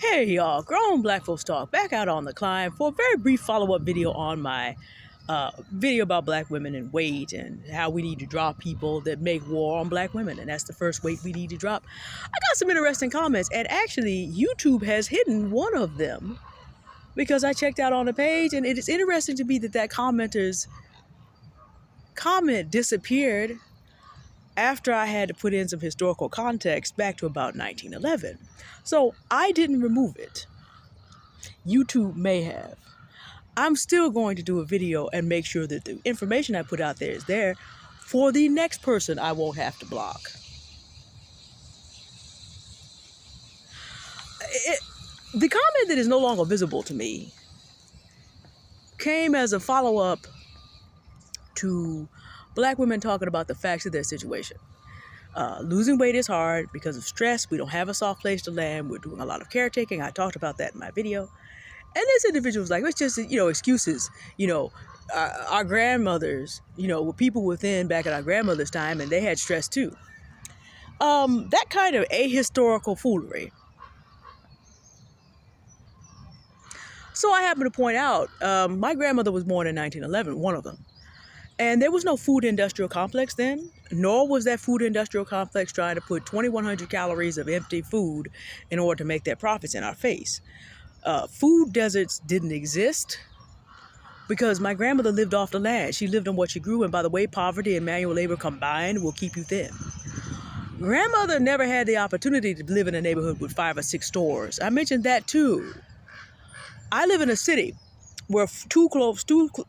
Hey y'all, Grown Black Folks Talk back out on the climb for a very brief follow-up video on my video about black women and weight and how we need to drop people that make war on black women, and that's the first weight we need to drop. I got some interesting comments, and actually YouTube has hidden one of them because I checked out on the page, and it is interesting to me that commenter's comment disappeared after I had to put in some historical context back to about 1911. So I didn't remove it. YouTube may have. I'm still going to do a video and make sure that the information I put out there is there for the next person I won't have to block. The comment that is no longer visible to me came as a follow-up to black women talking about the facts of their situation. Losing weight is hard because of stress. We don't have a soft place to land. We're doing a lot of caretaking. I talked about that in my video. And this individual was like, it's just, excuses. Our grandmothers, were people within back in our grandmother's time, and they had stress too. That kind of ahistorical foolery. So I happen to point out, my grandmother was born in 1911, one of them. And there was no food industrial complex then, nor was that food industrial complex trying to put 2,100 calories of empty food in order to make their profits in our face. Food deserts didn't exist because my grandmother lived off the land. She lived on what she grew, and by the way, poverty and manual labor combined will keep you thin. Grandmother never had the opportunity to live in a neighborhood with 5 or 6 stores. I mentioned that too. I live in a city where two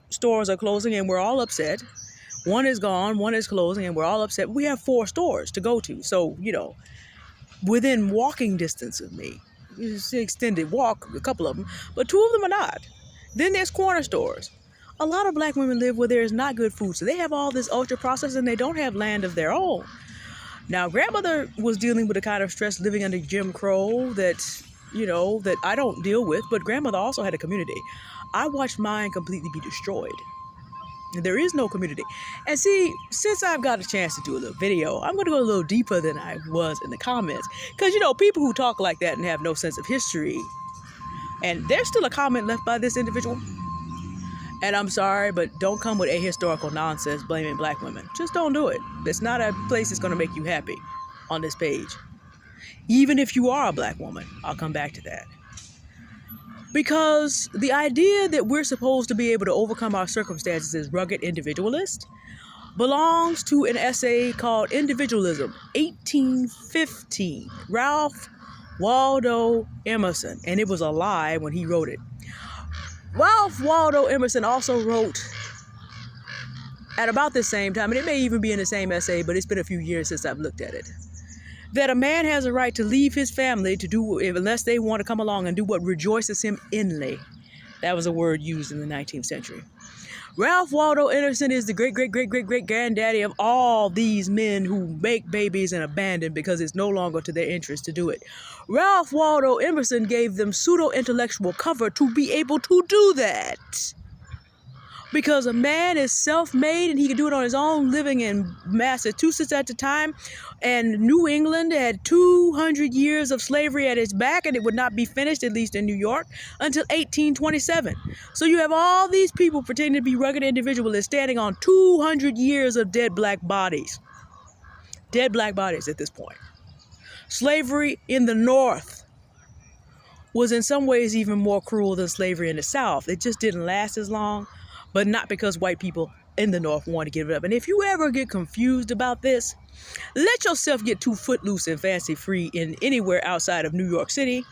stores are closing and we're all upset. One is gone, one is closing, and we're all upset. We have 4 stores to go to. So, within walking distance of me. It's an extended walk, a couple of them, but 2 of them are not. Then there's corner stores. A lot of black women live where there is not good food, so they have all this ultra processed and they don't have land of their own. Now, grandmother was dealing with a kind of stress living under Jim Crow that I don't deal with, but grandmother also had a community. I watched mine completely be destroyed. There is no community. And see, since I've got a chance to do a little video, I'm going to go a little deeper than I was in the comments. Because, people who talk like that and have no sense of history, and there's still a comment left by this individual. And I'm sorry, but don't come with ahistorical nonsense blaming black women. Just don't do it. It's not a place that's going to make you happy on this page. Even if you are a black woman, I'll come back to that. Because the idea that we're supposed to be able to overcome our circumstances as rugged individualists belongs to an essay called Individualism, 1815, Ralph Waldo Emerson. And it was a lie when he wrote it. Ralph Waldo Emerson also wrote at about the same time, and it may even be in the same essay, but it's been a few years since I've looked at it, that a man has a right to leave his family to do, unless they want to come along and do what rejoices him inly. That was a word used in the 19th century. Ralph Waldo Emerson is the great-great-great-great-great-granddaddy of all these men who make babies and abandon because it's no longer to their interest to do it. Ralph Waldo Emerson gave them pseudo-intellectual cover to be able to do that. Because a man is self-made and he could do it on his own, living in Massachusetts at the time. And New England had 200 years of slavery at its back, and it would not be finished, at least in New York, until 1827. So you have all these people pretending to be rugged individualists standing on 200 years of dead black bodies. Dead black bodies at this point. Slavery in the North was in some ways even more cruel than slavery in the South. It just didn't last as long. But not because white people in the North want to give it up. And if you ever get confused about this, let yourself get too footloose and fancy free in anywhere outside of New York City,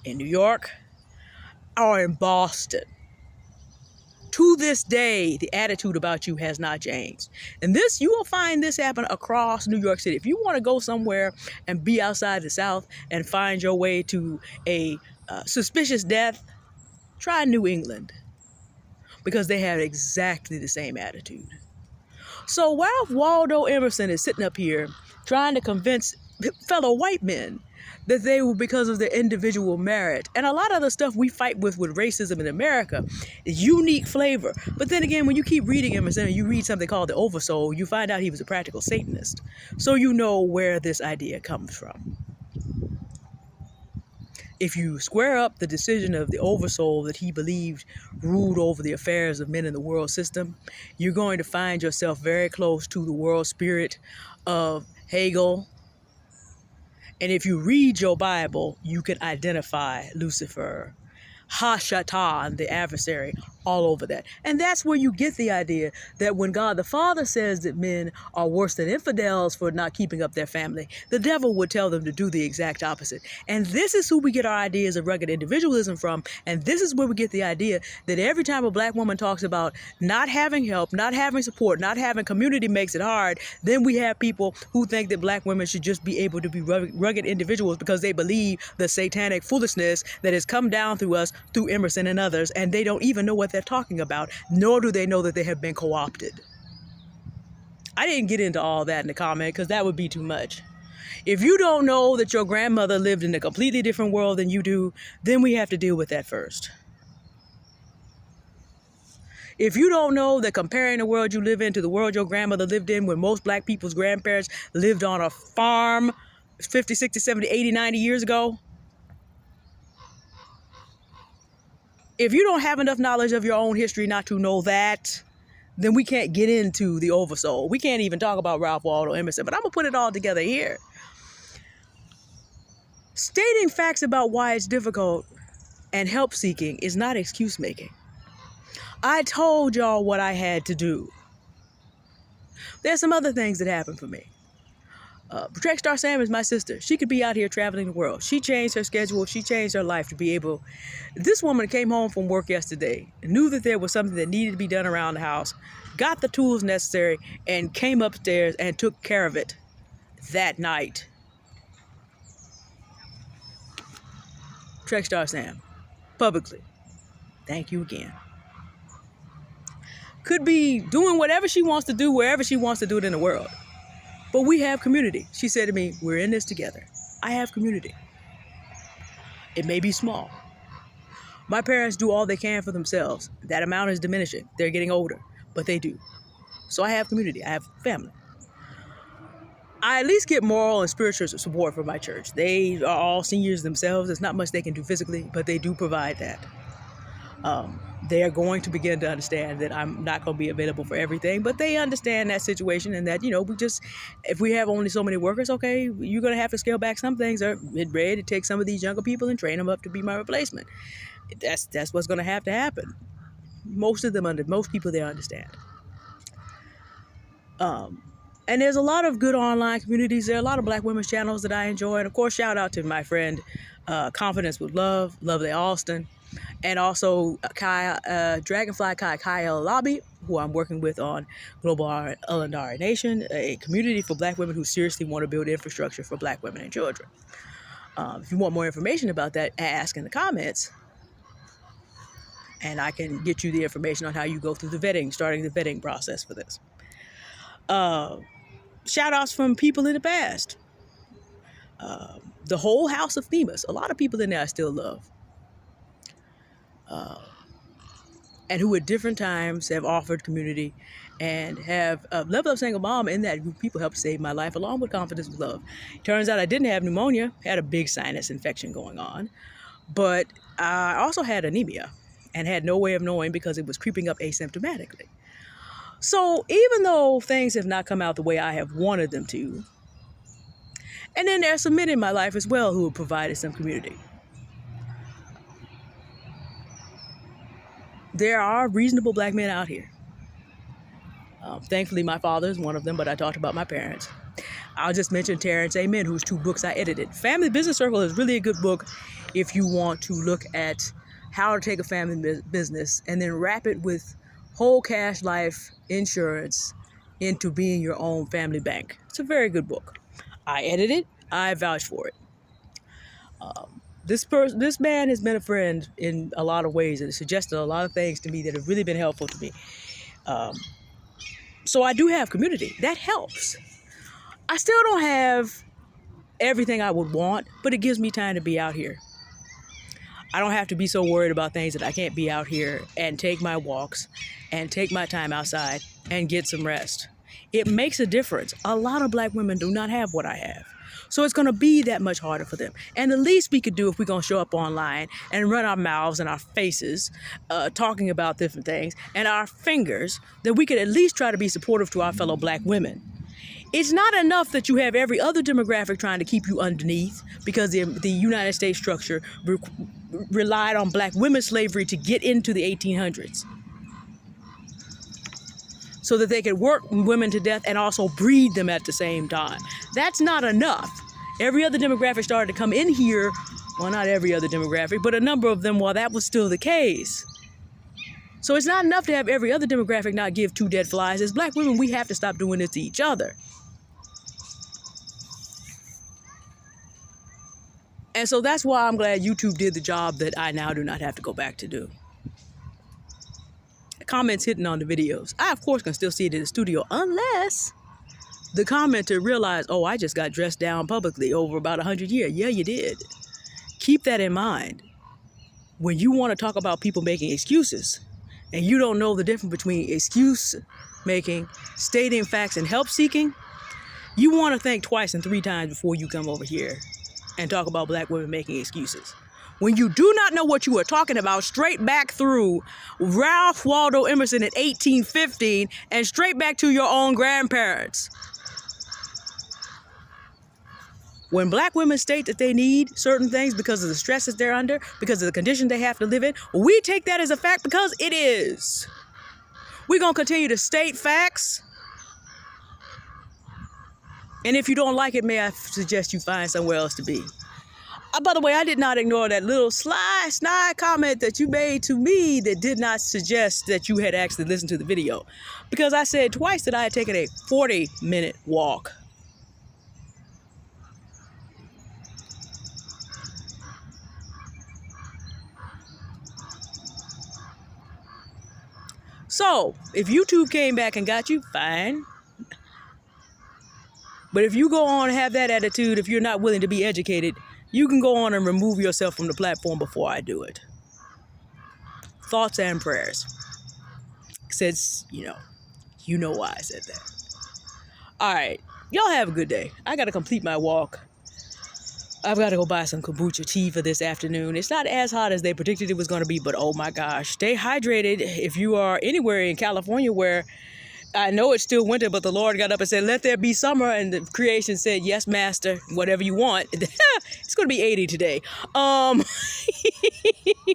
in New York, or in Boston. To this day, the attitude about you has not changed. And you will find this happen across New York City. If you want to go somewhere and be outside the South and find your way to a suspicious death, try New England. Because they have exactly the same attitude. So Ralph Waldo Emerson is sitting up here trying to convince fellow white men that they were because of their individual merit. And a lot of the stuff we fight with racism in America is unique flavor. But then again, when you keep reading Emerson and you read something called The Oversoul, you find out he was a practical Satanist. So you know where this idea comes from. If you square up the decision of the oversoul that he believed ruled over the affairs of men in the world system, you're going to find yourself very close to the world spirit of Hegel. And if you read your Bible, you can identify Lucifer, Hashatan, the adversary, all over that. And that's where you get the idea that when God the Father says that men are worse than infidels for not keeping up their family, the devil would tell them to do the exact opposite. And this is who we get our ideas of rugged individualism from. And this is where we get the idea that every time a black woman talks about not having help, not having support, not having community makes it hard, then we have people who think that black women should just be able to be rugged individuals because they believe the satanic foolishness that has come down through us, through Emerson and others, and they don't even know what they're talking about, nor do they know that they have been co-opted. I didn't get into all that in the comment because that would be too much. If you don't know that your grandmother lived in a completely different world than you do, then we have to deal with that first. If you don't know that comparing the world you live in to the world your grandmother lived in, when most black people's grandparents lived on a farm 50, 60, 70, 80, 90 years ago, if you don't have enough knowledge of your own history not to know that, then we can't get into the oversoul. We can't even talk about Ralph Waldo Emerson, but I'm going to put it all together here. Stating facts about why it's difficult and help seeking is not excuse making. I told y'all what I had to do. There's some other things that happened for me. Trek Star Sam is my sister. She could be out here traveling the world. She changed her schedule. She changed her life to be able. This woman came home from work yesterday, knew that there was something that needed to be done around the house, got the tools necessary, and came upstairs and took care of it that night. Trek Star Sam, publicly, thank you again. Could be doing whatever she wants to do, wherever she wants to do it in the world. But we have community. She said to me, we're in this together. I have community. It may be small. My parents do all they can for themselves. That amount is diminishing. They're getting older, but they do. So I have community. I have family. I at least get moral and spiritual support from my church. They are all seniors themselves. There's not much they can do physically, but they do provide that. They are going to begin to understand that I'm not going to be available for everything, but they understand that situation and that, if we have only so many workers, okay, you're going to have to scale back some things or ready to take some of these younger people and train them up to be my replacement. That's what's going to happen. Most people there understand. And there's a lot of good online communities. There are a lot of black women's channels that I enjoy. And of course, shout out to my friend, Confidence with Love, Lovely Alston. And also Dragonfly Kyle Lobby, who I'm working with on Global Ellendari Nation, a community for black women who seriously want to build infrastructure for black women and children. If you want more information about that, ask in the comments. And I can get you the information on how you go through starting the vetting process for this. Shout outs from people in the past. The whole house of Themis. A lot of people in there I still love. And who at different times have offered community and have Level Up Single Mom in that group of people helped save my life along with Confidence with Love. Turns out I didn't have pneumonia, had a big sinus infection going on, but I also had anemia and had no way of knowing because it was creeping up asymptomatically. So even though things have not come out the way I have wanted them to, and then there's some men in my life as well who have provided some community. There are reasonable black men out here. Thankfully, my father is one of them, but I talked about my parents. I'll just mention Terrence Amen, whose 2 books I edited. Family Business Circle is really a good book if you want to look at how to take a family business and then wrap it with whole cash life insurance into being your own family bank. It's a very good book. I edited it. I vouch for it. This man has been a friend in a lot of ways and suggested a lot of things to me that have really been helpful to me. So I do have community. That helps. I still don't have everything I would want, but it gives me time to be out here. I don't have to be so worried about things that I can't be out here and take my walks and take my time outside and get some rest. It makes a difference. A lot of black women do not have what I have. So it's going to be that much harder for them. And the least we could do if we're going to show up online and run our mouths and our faces talking about different things and our fingers, that we could at least try to be supportive to our fellow black women. It's not enough that you have every other demographic trying to keep you underneath, because the United States structure relied on black women's slavery to get into the 1800s, so that they could work women to death and also breed them at the same time. That's not enough. Every other demographic started to come in here. Well, not every other demographic, but a number of them while that was still the case. So it's not enough to have every other demographic not give two dead flies. As black women, we have to stop doing this to each other. And so that's why I'm glad YouTube did the job that I now do not have to go back to do. Comments hitting on the videos. I, of course, can still see it in the studio unless the commenter realized, oh, I just got dressed down publicly over about 100 years. Yeah, you did. Keep that in mind. When you want to talk about people making excuses and you don't know the difference between excuse making, stating facts, and help seeking, you want to think twice and three times before you come over here and talk about black women making excuses. When you do not know what you are talking about, straight back through Ralph Waldo Emerson in 1815 and straight back to your own grandparents. When black women state that they need certain things because of the stresses they're under, because of the conditions they have to live in, we take that as a fact because it is. We're going to continue to state facts. And if you don't like it, may I suggest you find somewhere else to be. By the way, I did not ignore that little snide comment that you made to me that did not suggest that you had actually listened to the video. Because I said twice that I had taken a 40-minute walk. So, if YouTube came back and got you, fine. But if you go on and have that attitude, if you're not willing to be educated, you can go on and remove yourself from the platform before I do it. Thoughts and prayers. Since, you know why I said that. All right. Y'all have a good day. I got to complete my walk. I've got to go buy some kombucha tea for this afternoon. It's not as hot as they predicted it was going to be, but oh my gosh. Stay hydrated if you are anywhere in California where I know it's still winter, but the Lord got up and said, let there be summer. And the creation said, yes, master, whatever you want. It's going to be 80 today.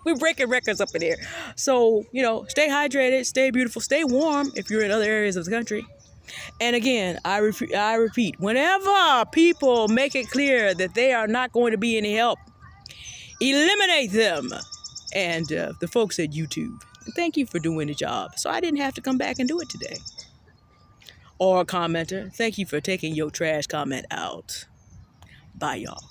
We're breaking records up in here. So, stay hydrated, stay beautiful, stay warm if you're in other areas of the country. And again, I repeat, whenever people make it clear that they are not going to be any help, eliminate them. And the folks at YouTube, thank you for doing the job. So I didn't have to come back and do it today. Or a commenter, thank you for taking your trash comment out. Bye, y'all.